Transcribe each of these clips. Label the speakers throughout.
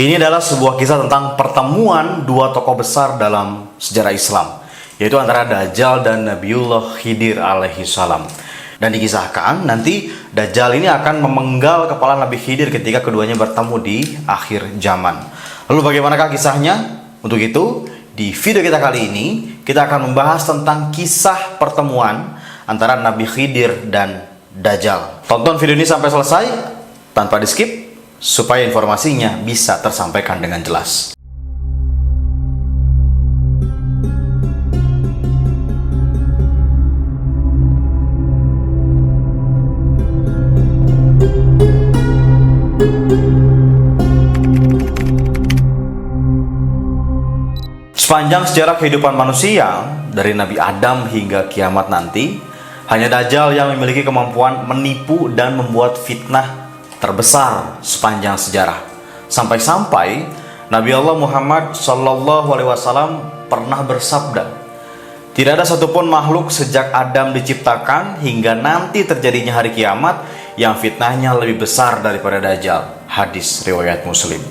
Speaker 1: Ini adalah sebuah kisah tentang pertemuan dua tokoh besar dalam sejarah Islam, yaitu antara Dajjal dan Nabiullah Khidir alaihi salam. Dan dikisahkan nanti Dajjal ini akan memenggal kepala Nabi Khidir ketika keduanya bertemu di akhir zaman. Lalu bagaimanakah kisahnya? Untuk itu, di video kita kali ini, kita akan membahas tentang kisah pertemuan antara Nabi Khidir dan Dajjal. Tonton video ini sampai selesai tanpa di skip, supaya informasinya bisa tersampaikan dengan jelas. Sepanjang sejarah kehidupan manusia, dari Nabi Adam hingga kiamat nanti, hanya Dajjal yang memiliki kemampuan menipu dan membuat fitnah terbesar sepanjang sejarah. Sampai-sampai Nabi Allah Muhammad SAW pernah bersabda, tidak ada satupun makhluk sejak Adam diciptakan hingga nanti terjadinya hari kiamat yang fitnahnya lebih besar daripada Dajjal. Hadis riwayat Muslim.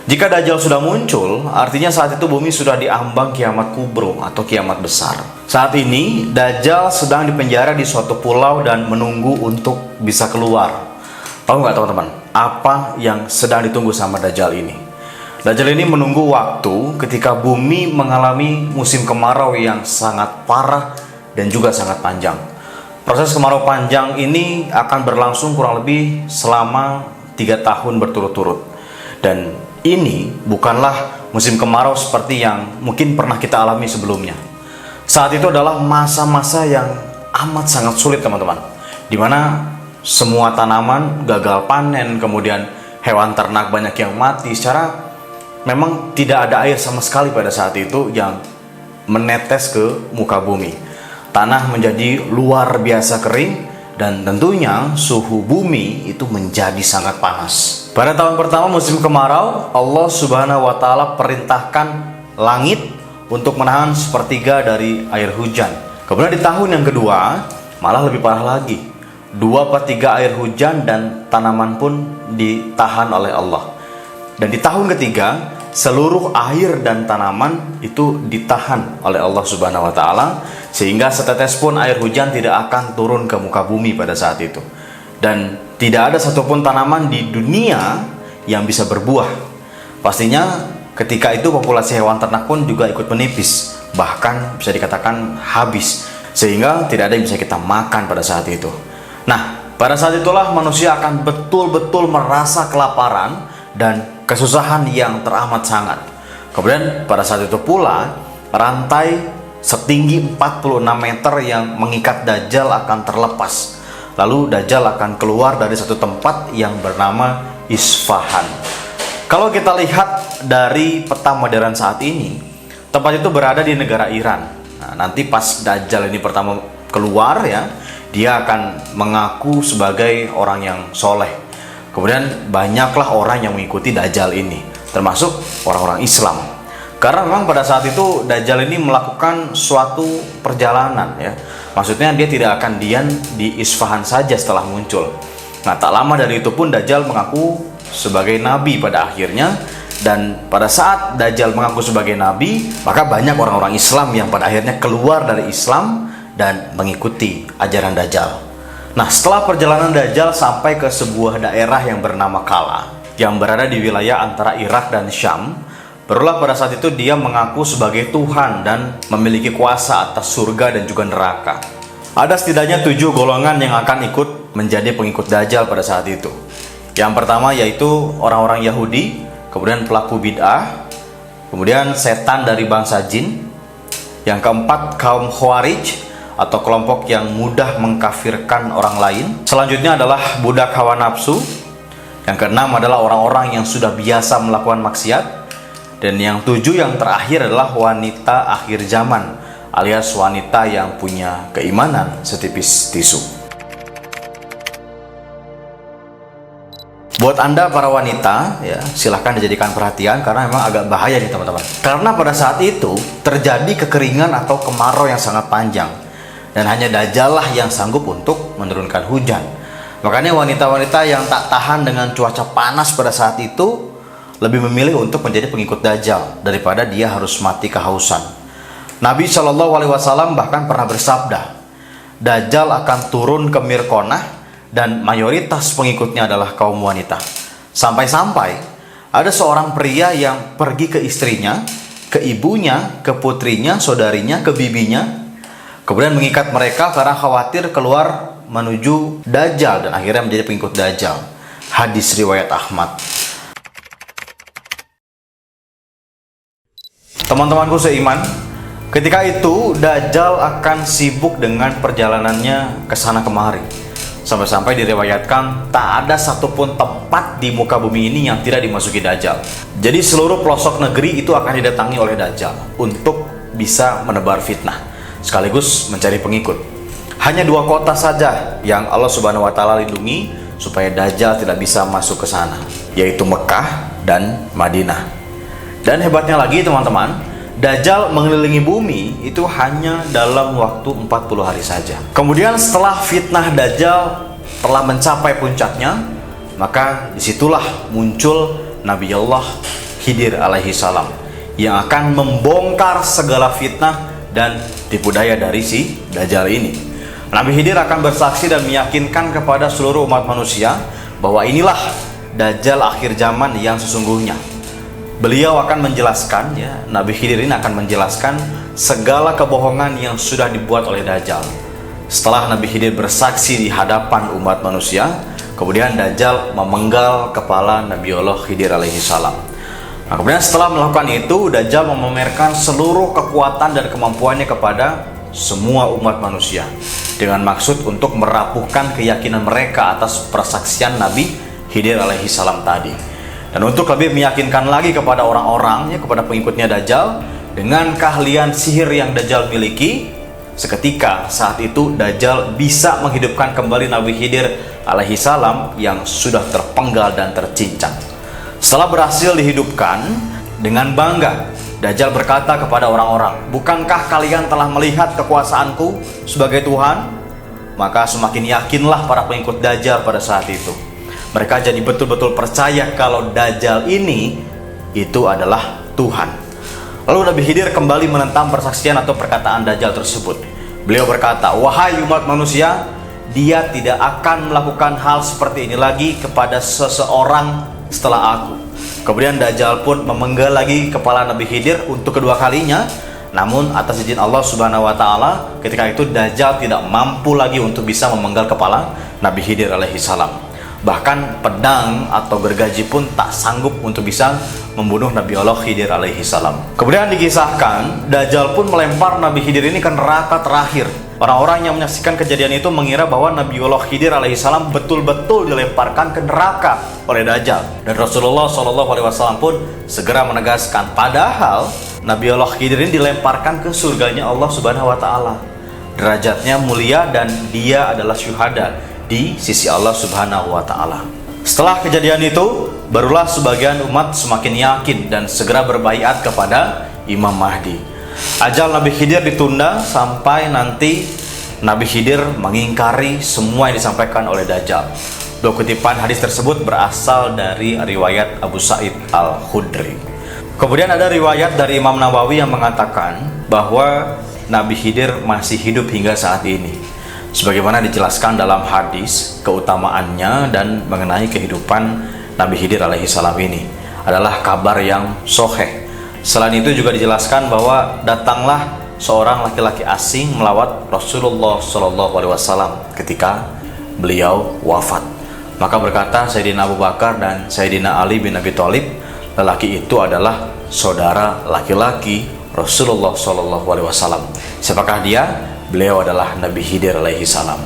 Speaker 1: Jika Dajjal sudah muncul, artinya saat itu bumi sudah diambang kiamat kubro atau kiamat besar. Saat ini Dajjal sedang dipenjara di suatu pulau dan menunggu untuk bisa keluar. Tahu nggak teman-teman, apa yang sedang ditunggu sama Dajjal ini? Dajjal ini menunggu waktu ketika bumi mengalami musim kemarau yang sangat parah dan juga sangat panjang. Proses kemarau panjang ini akan berlangsung kurang lebih selama 3 tahun berturut-turut. Dan ini bukanlah musim kemarau seperti yang mungkin pernah kita alami sebelumnya. Saat itu adalah masa-masa yang amat sangat sulit teman-teman, dimana semua tanaman gagal panen, kemudian hewan ternak banyak yang mati. Secara memang tidak ada air sama sekali pada saat itu yang menetes ke muka bumi. Tanah menjadi luar biasa kering dan tentunya suhu bumi itu menjadi sangat panas. Pada tahun pertama musim kemarau, Allah Subhanahu wa Ta'ala perintahkan langit untuk menahan sepertiga dari air hujan. Kemudian di tahun yang kedua malah lebih parah lagi. 2/3 air hujan dan tanaman pun ditahan oleh Allah. Dan di tahun ketiga, seluruh air dan tanaman itu ditahan oleh Allah Subhanahu wa Ta'ala, sehingga setetes pun air hujan tidak akan turun ke muka bumi pada saat itu. Dan tidak ada satupun tanaman di dunia yang bisa berbuah. Pastinya ketika itu populasi hewan ternak pun juga ikut menipis, bahkan bisa dikatakan habis, sehingga tidak ada yang bisa kita makan pada saat itu. Nah, pada saat itulah manusia akan betul-betul merasa kelaparan dan kesusahan yang teramat sangat. Kemudian pada saat itu pula, rantai setinggi 46 meter yang mengikat Dajjal akan terlepas. Lalu Dajjal akan keluar dari satu tempat yang bernama Isfahan. Kalau kita lihat dari peta modern saat ini, tempat itu berada di negara Iran. Nah, nanti pas Dajjal ini pertama keluar ya, dia akan mengaku sebagai orang yang soleh. Kemudian banyaklah orang yang mengikuti Dajjal ini, termasuk orang-orang Islam. Karena memang pada saat itu Dajjal ini melakukan suatu perjalanan ya. Maksudnya dia tidak akan diam di Isfahan saja setelah muncul. Nah, tak lama dari itu pun Dajjal mengaku sebagai nabi pada akhirnya. Dan pada saat Dajjal mengaku sebagai nabi, maka banyak orang-orang Islam yang pada akhirnya keluar dari Islam dan mengikuti ajaran Dajjal. Nah, setelah perjalanan Dajjal sampai ke sebuah daerah yang bernama Kala, yang berada di wilayah antara Irak dan Syam, barulah pada saat itu dia mengaku sebagai Tuhan dan memiliki kuasa atas surga dan juga neraka. Ada setidaknya 7 golongan yang akan ikut menjadi pengikut Dajjal pada saat itu. Yang pertama yaitu orang-orang Yahudi, kemudian pelaku bid'ah, kemudian setan dari bangsa jin. Yang keempat kaum Khawarij atau kelompok yang mudah mengkafirkan orang lain. Selanjutnya adalah budak hawa nafsu. Yang keenam adalah orang-orang yang sudah biasa melakukan maksiat. Dan yang 7 yang terakhir adalah wanita akhir zaman, alias wanita yang punya keimanan setipis tisu. Buat Anda para wanita ya, silahkan dijadikan perhatian karena memang agak bahaya nih teman-teman. Karena pada saat itu terjadi kekeringan atau kemarau yang sangat panjang, dan hanya Dajjal lah yang sanggup untuk menurunkan hujan. Makanya wanita-wanita yang tak tahan dengan cuaca panas pada saat itu lebih memilih untuk menjadi pengikut Dajjal daripada dia harus mati kehausan. Nabi Shallallahu Alaihi Wasallam bahkan pernah bersabda, Dajjal akan turun ke Mirkonah dan mayoritas pengikutnya adalah kaum wanita. Sampai-sampai ada seorang pria yang pergi ke istrinya, ke ibunya, ke putrinya, saudarinya, ke bibinya, kemudian mengikat mereka karena khawatir keluar menuju Dajjal dan akhirnya menjadi pengikut Dajjal. Hadis riwayat Ahmad. Teman-temanku seiman, ketika itu Dajjal akan sibuk dengan perjalanannya ke sana kemari. Sampai-sampai diriwayatkan tak ada satupun tempat di muka bumi ini yang tidak dimasuki Dajjal. Jadi seluruh pelosok negeri itu akan didatangi oleh Dajjal untuk bisa menebar fitnah sekaligus mencari pengikut. Hanya 2 kota saja yang Allah Subhanahu wa taala lindungi supaya Dajjal tidak bisa masuk ke sana, yaitu Mekah dan Madinah. Dan hebatnya lagi teman-teman, Dajjal mengelilingi bumi itu hanya dalam waktu 40 hari saja. Kemudian setelah fitnah Dajjal telah mencapai puncaknya, maka disitulah muncul Nabi Allah Khidir alaihi salam yang akan membongkar segala fitnah dan tipu daya dari si Dajjal ini. Nabi Khidir akan bersaksi dan meyakinkan kepada seluruh umat manusia bahwa inilah Dajjal akhir zaman yang sesungguhnya. Beliau akan menjelaskan, Nabi Khidir ini akan menjelaskan segala kebohongan yang sudah dibuat oleh Dajjal. Setelah Nabi Khidir bersaksi di hadapan umat manusia, kemudian Dajjal memenggal kepala Nabi Allah Khidir alaihi salam. Nah, kemudian setelah melakukan itu, Dajjal memamerkan seluruh kekuatan dan kemampuannya kepada semua umat manusia dengan maksud untuk merapuhkan keyakinan mereka atas persaksian Nabi Khidir alaihi salam tadi. Dan untuk lebih meyakinkan lagi kepada orang-orang, kepada pengikutnya Dajjal, dengan keahlian sihir yang Dajjal miliki, seketika saat itu Dajjal bisa menghidupkan kembali Nabi Khidir alaihi salam yang sudah terpenggal dan tercincang. Setelah berhasil dihidupkan, dengan bangga Dajjal berkata kepada orang-orang, "Bukankah kalian telah melihat kekuasaanku sebagai Tuhan?" Maka semakin yakinlah para pengikut Dajjal pada saat itu. Mereka jadi betul-betul percaya kalau Dajjal ini itu adalah Tuhan. Lalu Nabi Khidir kembali menentang persaksian atau perkataan Dajjal tersebut. Beliau berkata, "Wahai umat manusia, dia tidak akan melakukan hal seperti ini lagi kepada seseorang setelah aku." Kemudian Dajjal pun memenggal lagi kepala Nabi Khidir untuk kedua kalinya. Namun atas izin Allah Subhanahu wa taala, ketika itu Dajjal tidak mampu lagi untuk bisa memenggal kepala Nabi Khidir alaihi salam. Bahkan pedang atau gergaji pun tak sanggup untuk bisa membunuh Nabi Allah Khidir alaihi salam. Kemudian dikisahkan, Dajjal pun melempar Nabi Khidir ini ke neraka terakhir. Orang-orang yang menyaksikan kejadian itu mengira bahwa Nabi Allah Khidir alaihi salam betul-betul dilemparkan ke neraka oleh Dajjal. Dan Rasulullah Shallallahu Alaihi Wasallam pun segera menegaskan, padahal Nabi Allah Khidir ini dilemparkan ke surganya Allah Subhanahu wa taala. Derajatnya mulia dan dia adalah syuhada di sisi Allah Subhanahu wa taala. Setelah kejadian itu, barulah sebagian umat semakin yakin dan segera berbaiat kepada Imam Mahdi. Ajal Nabi Khidir ditunda sampai nanti Nabi Khidir mengingkari semua yang disampaikan oleh Dajjal. 2 kutipan hadis tersebut berasal dari riwayat Abu Sa'id Al-Khudri. Kemudian ada riwayat dari Imam Nawawi yang mengatakan bahwa Nabi Khidir masih hidup hingga saat ini. Sebagaimana dijelaskan dalam hadis, keutamaannya dan mengenai kehidupan Nabi Khidir alaihi salam ini adalah kabar yang sahih. Selain itu juga dijelaskan bahwa datanglah seorang laki-laki asing melawat Rasulullah Shallallahu Alaihi Wasallam ketika beliau wafat. Maka berkata Sayyidina Abu Bakar dan Sayyidina Ali bin Abi Thalib, lelaki itu adalah saudara laki-laki Rasulullah Shallallahu Alaihi Wasallam. Siapakah dia? Beliau adalah Nabi Khidir alaihi salam.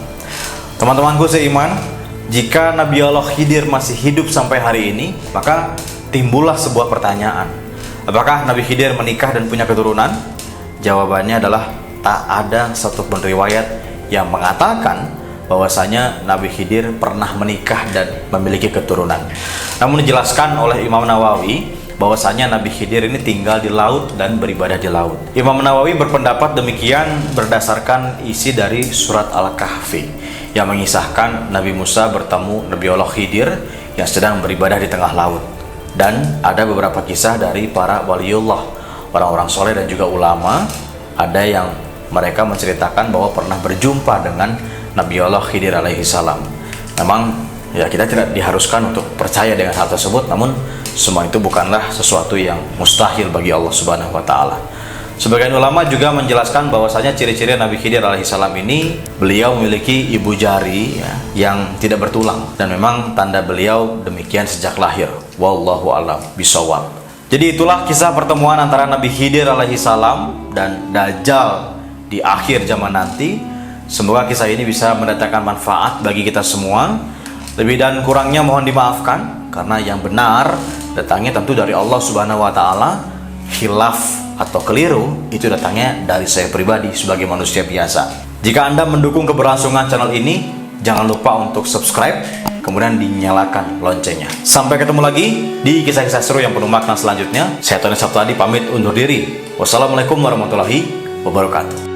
Speaker 1: Teman-temanku seiman, jika Nabi Allah Khidir masih hidup sampai hari ini, maka timbullah sebuah pertanyaan. Apakah Nabi Khidir menikah dan punya keturunan? Jawabannya adalah tak ada satupun riwayat yang mengatakan bahwasanya Nabi Khidir pernah menikah dan memiliki keturunan. Namun dijelaskan oleh Imam Nawawi bahwasanya Nabi Khidir ini tinggal di laut dan beribadah di laut. Imam Nawawi berpendapat demikian berdasarkan isi dari surat Al-Kahfi yang mengisahkan Nabi Musa bertemu Nabi Allah Khidir yang sedang beribadah di tengah laut. Dan ada beberapa kisah dari para waliullah, orang-orang soleh dan juga ulama. Ada yang mereka menceritakan bahwa pernah berjumpa dengan Nabi Allah Khidir alaihi salam. Memang ya kita tidak diharuskan untuk percaya dengan hal tersebut, namun semua itu bukanlah sesuatu yang mustahil bagi Allah Subhanahu wa taala. Sebagian ulama juga menjelaskan bahwasanya ciri-ciri Nabi Khidir alaihissalam ini, beliau memiliki ibu jari ya, yang tidak bertulang, dan memang tanda beliau demikian sejak lahir. Wallahu a'lam bishawab. Jadi itulah kisah pertemuan antara Nabi Khidir alaihissalam dan Dajjal di akhir zaman nanti. Semoga kisah ini bisa mendatangkan manfaat bagi kita semua. Lebih dan kurangnya mohon dimaafkan, karena yang benar datangnya tentu dari Allah Subhanahu wa taala. Khilaf atau keliru itu datangnya dari saya pribadi sebagai manusia biasa. Jika Anda mendukung keberlangsungan channel ini, jangan lupa untuk subscribe, kemudian dinyalakan loncengnya. Sampai ketemu lagi di kisah-kisah seru yang penuh makna selanjutnya. Saya Tony Sabtadi pamit undur diri. Wassalamualaikum warahmatullahi wabarakatuh.